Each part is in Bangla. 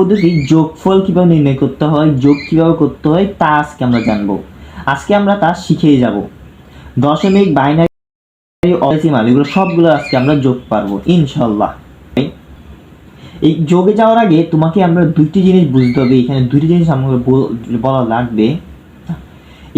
পদ্ধতি যোগফল কিভাবে নির্ণয় করতে হয়, যোগ কিভাবে করতে হয় তা আজকে আমরা জানবো। আজকে আমরা তা শিখেই যাব। দশমিক, বাইনারি, অডেসিমাল এগুলো সবগুলো আজকে আমরা যোগ পারবো ইনশাল্লাহ। এই যোগে যাওয়ার আগে তোমাকে আমরা দুইটি জিনিস বুঝতে হবে, এখানে দুইটি জিনিস আমাকে বলা লাগবে।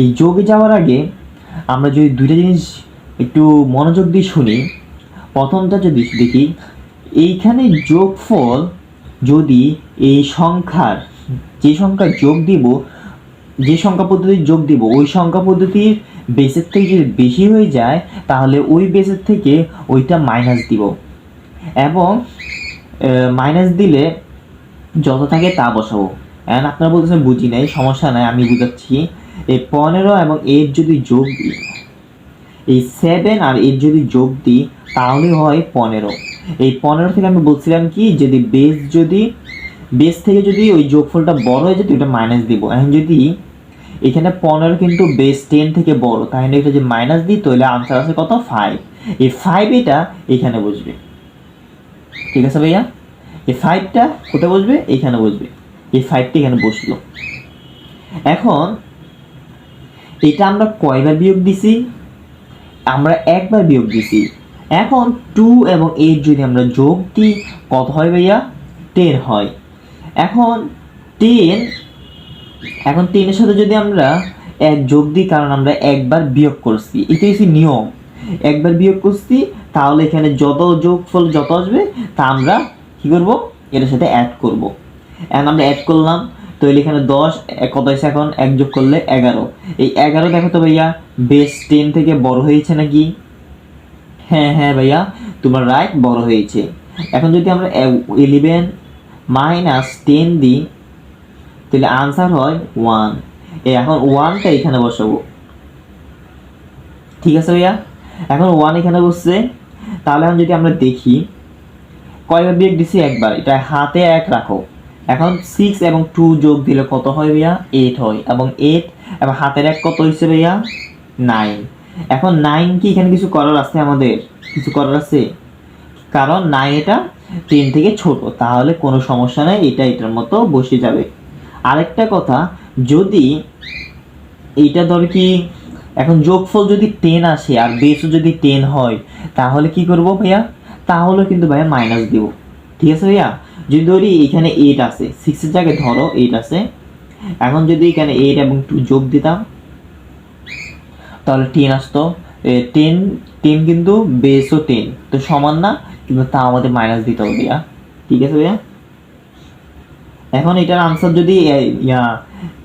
এই যোগে যাওয়ার আগে আমরা যদি দুইটা জিনিস একটু মনোযোগ দিয়ে শুনি। প্রথমটা যদি দেখি, এইখানে যোগফল যদি এই সংখ্যার যে সংখ্যা যোগ দিব, যে সংখ্যা পদ্ধতির যোগ দিব, ওই সংখ্যা পদ্ধতির বেসের থেকে যদি বেশি হয়ে যায় তাহলে ওই বেসের থেকে ওইটা মাইনাস দিব, এবং মাইনাস দিলে যত থাকে তা বসাবো। এখন আপনারা বলতেছেন বুঝি নাই, সমস্যা নাই, আমি বুঝাচ্ছি। এই 15 এবং 8 যদি যোগ দিই, এই 7 আর 8 যদি যোগ দিই তাহলে হয় 15। এই 15 থেকে আমি বলছিলাম কি, যদি বেস থেকে যদি ওই যোগফলটা বড় হয়ে যেত এটা মাইনাস দিব। এখন যদি এখানে 15 কিন্তু বেস 10 থেকে বড়, তাহলে এটা যে মাইনাস দিই তাহলে আনসার আছে কত, 5। এই 5 এটা এখানে বসবে, ঠিক আছে ভাইয়া? এই 5টা কোথায় বসবে, এখানে বসবে। এই 5টা এখানে বসলো। এখন এটা আমরা কয়বার বিয়োগ দিছি, আমরা একবার বিয়োগ দিছি। এখন 2 এবং 8 যদি আমরা যোগ দিই কত হয় ভাইয়া, 10 হয়। এখন 10 এর সাথে যদি আমরা 1 যোগ দিই, কারণ আমরা একবার বিয়োগ করছি, এটা হচ্ছে নিয়ম, একবার বিয়োগ করছি, তাহলে এখানে যত যোগফল যত আসবে তা আমরা কি করব, এর সাথে অ্যাড করব। এখন আমরা অ্যাড করলাম, তো এখানে 10 কত হয়েছে, এখন 1 যোগ করলে 11। এই 11 দেখো তো ভাইয়া বেস 10 থেকে বড় হয়েছে নাকি? হ্যাঁ হ্যাঁ ভাইয়া, তোমার রাইট, বড় হয়েছে। এখন যদি আমরা 11 মাইনাস 10 দিই তাহলে আনসার হয় 1। এখন 1টা এখানে বসাবো, ঠিক আছে ভাইয়া? এখন 1 এখানে বসছে। তাহলে এখন যদি আমরা দেখি কয়বার বিয়োগ দিছি, একবার, এটা হাতে 1 রাখো। এখন 6 এবং 2 যোগ দিলে কত হয় ভাইয়া, 8 হয়, এবং 8 এবং হাতের 1 কত হয়েছে ভাইয়া, 9। এখন 9 কি এখানে কিছু করার আছে, আমাদের কিছু করার আছে, কারণ 9 এটা 10 থেকে ছোট, তাহলে কোনো সমস্যা নেই, এটা এটার মতো বসে যাবে। আরেকটা কথা, যদি এইটা ধর কি, এখন যোগফল যদি 10 আসে আর বেসও যদি 10 হয় তাহলে কি করব ভাইয়া, তাহলে কিন্তু ভাইয়া মাইনাস দিব, ঠিক আছে ভাইয়া? যদি ধরি এখানে 8 আছে, 6 এর জায়গায় ধরো 8 আছে, এখন যদি এখানে 8 এবং 2 যোগ দিতাম তাহলে 10 আসতো। 10 10 কিন্তু বেসও 10, তো সমান না, কিন্তু তা আমাদের মাইনাস দিতে হবে ভাইয়া, ঠিক আছে ভাইয়া? এখন এটার আনসার যদি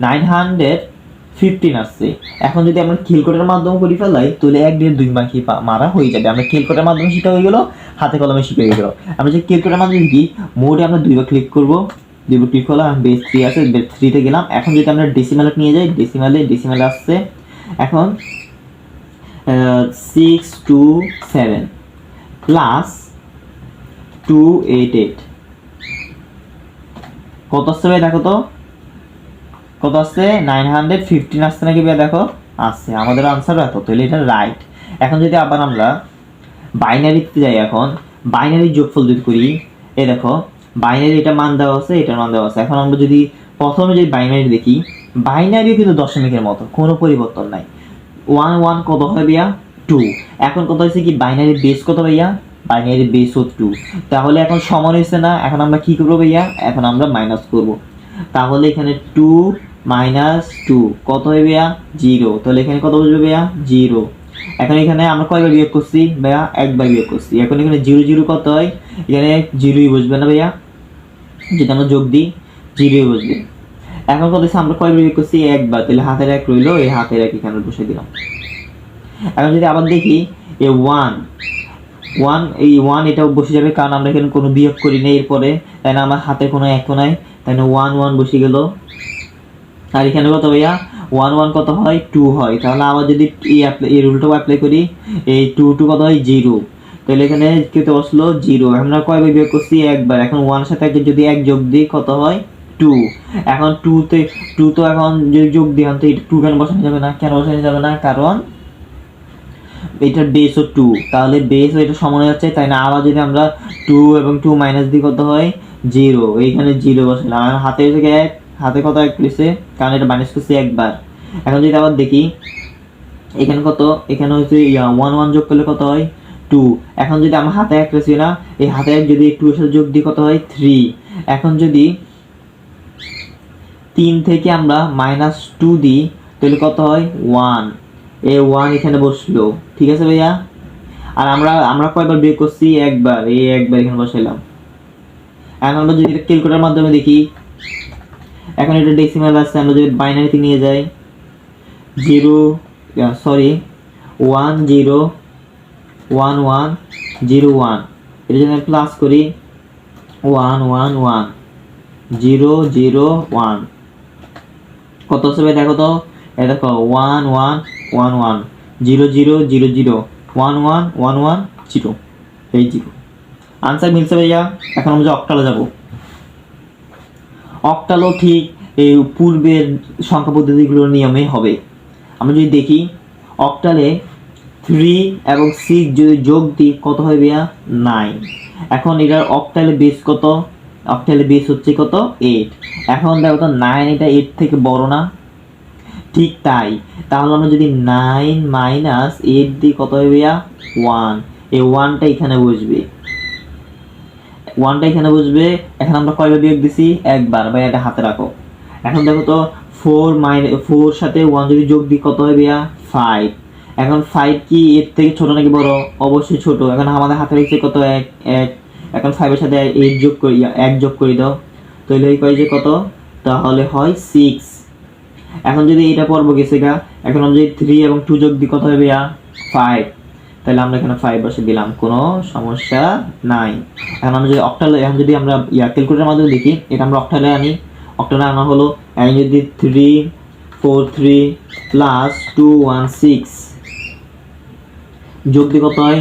915 আসছে। এখন যদি আমরা ক্যালকুলেটরের মাধ্যমে করে ফেলাই তাহলে 1 1.5 2 বাকি মারা হয়ে যাবে। আমরা ক্যালকুলেটরের মাধ্যমে শিখা হয়ে গেল, হাতে কলমে শিখে হয়ে গেল। আমরা যে ক্যালকুলেটরের মাধ্যমে দেখি, মোডে আমরা 2বার ক্লিক করব, 2বার ক্লিক করলাম, বেস 3 আছে, বেস 3 তে গেলাম। এখন যদি আমরা ডেসিমালে নিয়ে যাই, ডেসিমালে আসছে। এখন 627 প্লাস 288 কত আসছে ভাই, দেখো তো কত আসছে, 915 আসছে নাকি ভাই, দেখো আসছে, আমাদের আনসার এত, তাহলে এটা রাইট। এখন যদি আবার আমরা বাইনারিতে যাই, এখন বাইনারি যোগফল যদি করি, এই দেখো বাইনারি এটা মান দেওয়া আছে, এটার মান দেওয়া আছে। এখন আমরা যদি প্রথমে যদি বাইনারি দেখি, বাইনারিও কিন্তু দশমিকের মতো, কোনো পরিবর্তন নাই। 1 1 কত হয় ভাইয়া, 2। এখন কত হয়েছে কি, বাইনারি বেস কত ভাইয়া, বাইনারি বেস ও 2, তাহলে এখন সমান হয়েছে না। এখন আমরা কি করবো ভাইয়া, এখন আমরা মাইনাস করব, তাহলে এখানে 2 মাইনাস 2 কত হয় ভাইয়া, 0। তাহলে এখানে কত বসবে ভাইয়া, 0। এখন এখানে আমরা কয়বার বিয়োগ করছি ভাইয়া, একবার বিয়োগ করছি। এখন এখানে 0 0 কত হয়, এখানে 0ই বসবে না ভাইয়া, যদি আমরা যোগ দিই 0ই বসবে। এখন কত হচ্ছে, আমরা কয়বার বিয়োগ করছি, একবার, তাহলে হাতের 1 রইলো, এই হাতের 1 এখানে বসে দিলাম। এখন যদি আবার দেখি, এই 1 এই 1 এটাও বসে যাবে, কারণ আমরা এখানে কোনো বিয়োগ করি না এরপরে, তাই না? আমার হাতে কোনো 1 নাই, তাই না? 1 1 বসে গেল। আর এখানে কত ভাইয়া, 1 1 কত হয়, 2 হয়। তাহলে আবার যদি এই রুলটাও অ্যাপ্লাই করি, এই 2 2 কত হয়, 0। তাহলে এখানে কত বসলো, 0। আমরা কয়বার বিয়োগ করছি, একবার। এখন 1 এর সাথে যদি 1 যোগ দিই কত হয়, 2। এখন 2 তো এখন যদি যোগ দিই, তো এটা 2 কেন বসানো যাবে না, কেন বসানো যাবে না, কারণ এটার বেস ও 2, তাহলে বেস ও এটা সমান হয়ে যাচ্ছে, তাই না? আবার যদি আমরা 2 এবং 2 মাইনাস দিই কত হয়, জিরো, এইখানে জিরো বসালাম। আর হাতে থেকে এক, হাতে কত এক রয়েছে, কারণ এটা মাইনাস করছি একবার। এখন যদি আবার দেখি এখানে কত, এখানে হচ্ছে 1 যোগ করলে কত হয় 2। এখন যদি আমার হাতে এক রয়েছে না, এই হাতে এক যদি 2 এর সাথে যোগ দিই কত হয় 3। এখন যদি 3 থেকে আমরা -2 দিই তাহলে কত হয় 1। এই 1 এখানে বসলো, ঠিক আছে ভাইয়া। আর আমরা আমরা কয়বার বিয়োগ করছি, একবার, এই একবার এখানে বসাইলাম। এখন আমরা যদি ক্যালকুলেটরের মাধ্যমে দেখি, এখন এটা ডেসিমাল আছে, আমরা যদি বাইনারিতে নিয়ে যাই 1 0 1 1 0 1, এটা যদি প্লাস করি 1 1 1 0 0 1, কত আছে ভাই দেখো তো, এই দেখো 1 1 1 1 0 0 0 0 1 1 1 1 0, এই 0 আনসার মিলছে ভাইয়া। এখন আমরা অক্টালে যাব। অক্টালও ঠিক এই পূর্বের সংখ্যা পদ্ধতিগুলোর নিয়মেই হবে। আমরা যদি দেখি অক্টালে 3 এবং 6 যদি যোগ দিই কত হয় ভাইয়া 9। এখন এটার অক্টালে বেস কত, অক্টালে বেস হচ্ছে কত 8। এখন দেখো তো 9 এটা 8 থেকে বড় না, ঠিক তাই। তাহলে আমরা যদি 9 - 8 দিই কত হবে ভাইয়া 1, এই 1টা এখানে বসবে, 1টা এখানে বসবে। এখন আমরা কয়বার বিয়োগ দিছি, একবার, ভাই এটা হাতে রাখো। এখন দেখো তো 4 সাথে 1 যদি যোগ দিই কত হবে ভাইয়া 5। এখন 5 কি এর থেকে ছোট নাকি বড়, অবশ্যই ছোট। এখন আমাদের হাতে রয়েছে কত 1 1। এখন 5 এর সাথে 8 যোগ করি, 1 যোগ করে দাও, তাহলে এই কয় যে কত, তাহলে হয় 6। এখন যদি এটা পড়বো গেছে গা, এখন আমরা যদি 3 এবং 2 যোগ দিই কত হবে ভাইয়া 5, তাহলে আমরা এখানে 5 বসে দিলাম, কোনো সমস্যা নাই। এখন আমরা যদি অক্টালে, এখন যদি আমরা ক্যালকুলেটরের মাধ্যমে দেখি, এটা আমরা অক্টালে আনি। অক্টালে আনা হলো, এখন যদি 3 4 3 প্লাস 2 1 6 যোগ দিই কত হয়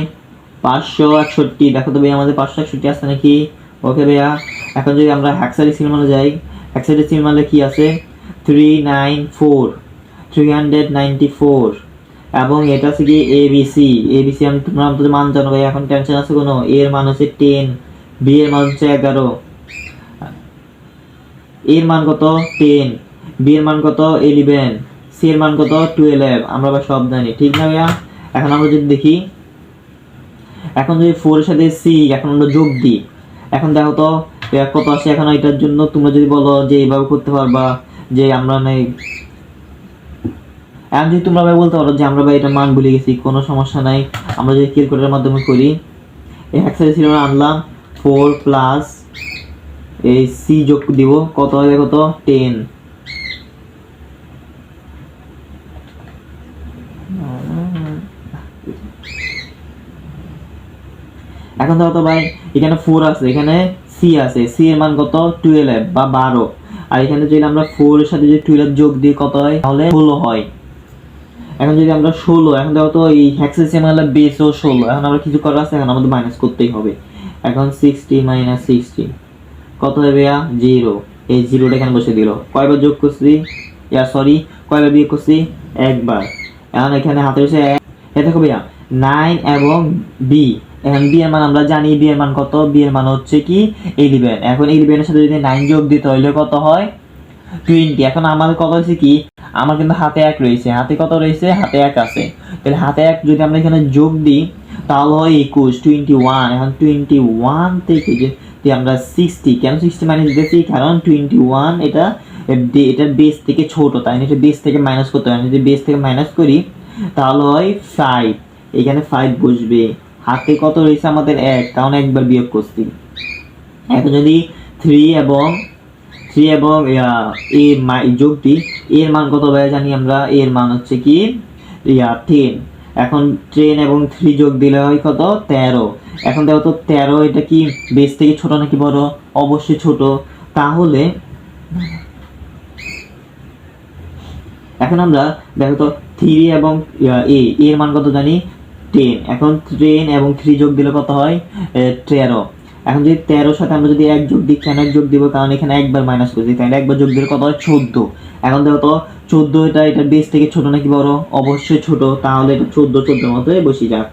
561। দেখো তো ভাইয়া আমাদের 561 আসছে নাকি, ওকে ভাইয়া। এখন যদি আমরা হেক্সাডেসিমালে যাই, হেক্সাডেসিমালে কি আছে 394 এবং এটা হচ্ছে কি এবিসি। এবিসি আমি তোমরা আমাদের মান জানো ভাই, এখন টেনশন আছে কোনো। এ এর মান হচ্ছে 10, বি এর মান হচ্ছে 11, এর মান কত 10, বি এর মান কত 11, সি এর মান কত 12। আমরা আবার সব জানি, ঠিক না ভাইয়া। এখন আমরা যদি দেখি, এখন যদি 4 এর সাথে সি এখন আমরা যোগ দিই, এখন দেখো তো কত আসে। এখন এটার জন্য তোমরা যদি বলো যে এইভাবে করতে পারবা, যে আমরা নাই, এখন যদি তোমরা ভাই বলতে পারো যে আমরা ভাই এটা মান ভুলে গেছি, কোনো সমস্যা নাই। আমরা যদি ক্যালকুলেটরের মাধ্যমে করি, এই হেক্সাডেসিমাল আনলাম 4 প্লাস এই সি যোগ দিব, কত হবে কত 10। এখন দেখো তো ভাই এখানে 4 আছে, এখানে সি আছে, সি এর মান কত 12 বা 12। আর এখানে যদি আমরা 4 এর সাথে যদি 12 যোগ দিই কত হয়, তাহলে 16 হয়। এখন যদি আমরা 16, এখন দেখো তো এই হেক্সাডেসিমালের বেসও 16। এখন আমরা কিছু করার আছে, এখন আমাদের মাইনাস করতেই হবে। এখন 60 - 60 কত হবে 0। এই 0টা এখানে বসে দিল। কয়বার যোগ করছি, কয়বার বিয়োগ করছি, একবার। এখন এখানে হাতে বসে দেখো ভাইয়া 9 এবং বি। এখন বি এর মান আমরা জানি, বি এর মান কত, বি এর মান হচ্ছে কি 11। এখন 11 এর সাথে যদি 9 যোগ দিই তাহলে কত হয় 20। এখন আমাদের কত হচ্ছে কি, আমার কিন্তু হাতে 1 রয়েছে, হাতে কত রয়েছে, হাতে 1 আছে। তাহলে হাতে 1 যদি আমরা এখানে যোগ দিই তাহলে হয় 21। এখন 21 থেকে যদি আমরা 60, কেন 60 মাইনাস দিতেছি, কারণ 21 এটা এটার বেস থেকে ছোট, তাই না, এটা বেস থেকে মাইনাস করতে হয়। যদি বেস থেকে মাইনাস করি তাহলে হয় 5, এখানে 5 বসবে। হাতে কত রয়েছে আমাদের 1, কারণ একবার বিয়োগ করছি। এখন যদি 3 এবং এ যোগ দিই, এর মান কত ভাই জানি আমরা, এর মান হচ্ছে কি 10। এখন 10 এবং 3 যোগ দিলে হয় কত 13। এখন দেখো তো 13 এটা কি বেস থেকে ছোট নাকি বড়, অবশ্যই ছোট। তাহলে এখন আমরা দেখো তো 3 এবং এর মান কত জানি 10। এখন 10 এবং 3 যোগ দিলে কত হয় 13। এখন যদি 13 সাথে আমরা যদি 1 যোগ দিই, কেন 1 যোগ দিব, কারণ এখানে একবার মাইনাস করছি, তাই একবার যোগ দিলে কত হয় 14। এখন দেখো তো 14 এটা বেস থেকে ছোট নাকি বড়, অবশ্যই ছোট। তাহলে এটা 14 মতোই বসে যাক।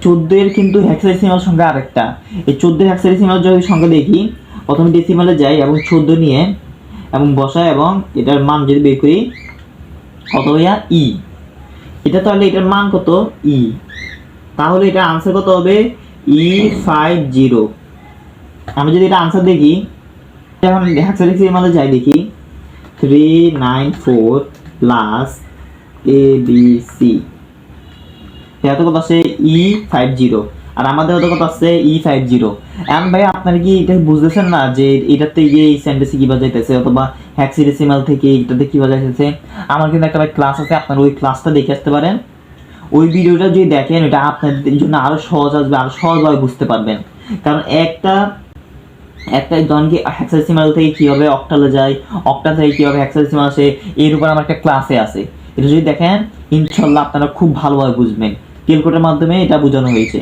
14 এর কিন্তু হেক্সাডেসিমাল সংখ্যা আরেকটা। এই 14 হেক্সাডেসিমাল যদি সংখ্যা দেখি, প্রথমে ডেসিমালে যাই এবং 14 নিয়ে এবং বসাই এবং এটার মান যদি বের করি কত ভাইয়া ই, এটা তাহলে এটার মান কত ই, তাহলে এটা আনসার কত হবে E50। আমি যদি এটা আনসার দেখি, এখন হেক্সাডেসিমালে যাই দেখি 394 প্লাস ABC, এটা কত আছে E50 আর আমাদের কত কত আছে E50। এখন ভাই আপনারা কি এটা বুঝতেছেন না যে এটার থেকে এই সেন্টেন্সে কিভাবে যাইতেছে অথবা হেক্সাডেসিমাল থেকে এটাতে কিভাবে যাইতেছে? আমার কিন্তু একটা ভাই ক্লাস আছে, আপনারা ওই ক্লাসটা দেখে আসতে পারেন। ওই ভিডিওটা যদি দেখেন এটা আপনাদের জন্য আরো সহজ আসবে, আরো সহজভাবে বুঝতে পারবেন। কারণ একটা ধরেন কি হেক্সাডেসিমাল থেকে কিভাবে অক্টালে যায়, অক্টা থেকে কিভাবে হেক্সাডেসিমাল আসে, এর উপর আমার একটা ক্লাসে আছে। এটা যদি দেখেন ইনশাল্লাহ আপনারা খুব ভালোভাবে বুঝবেন, ক্যালকুলেটরের মাধ্যমে এটা বোঝানো হয়েছে।